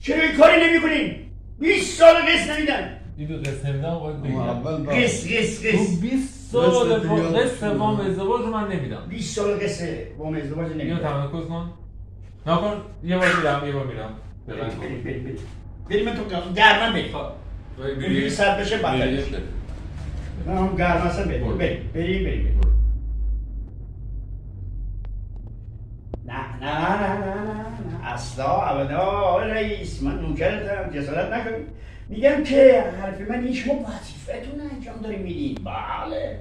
چرا این کاری نمی کنین؟ 20 سال قسط نمیدن. دیدو قسط نمیدم باید بگیرم. قسط تو 20 سال قسط وام ازدواج رو من نمیدم. 20 سال قسط وام ازدواج اینو نمیدن. تمرکز کن. نکن یه بار میرم. بریم من تو گرمم بریم. اینجوری سر بشه بدتر میشه. نه هم گرم هستم بریم. نه اصلا ابدا آقای رئیس من نوکرتم جسارت نکنید. میگم که حرف من این شما وظیفتون انجام داریم میدین. بله